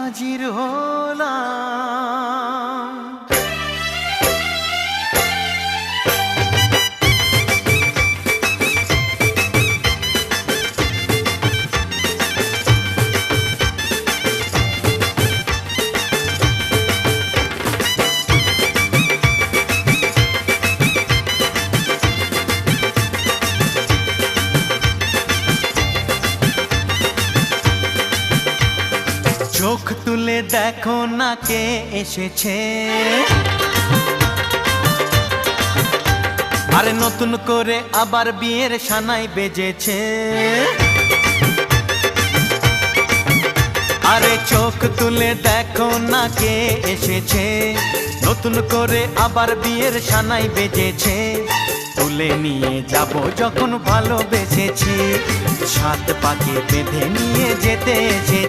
হাজির হলাম। চোখ তুলে দেখো না কে এসেছে, আরে নতুন করে আবার বিয়ের সানাই বেজেছে। আরে চোখ তুলে দেখো না কে এসেছে, নতুন করে আবার বিয়ের সানাই বেজেছে। তুলে নিয়ে যাব যখন ভালোবেসেছি, সাত পাকে বেঁধে নিয়ে যেতে এসেছি।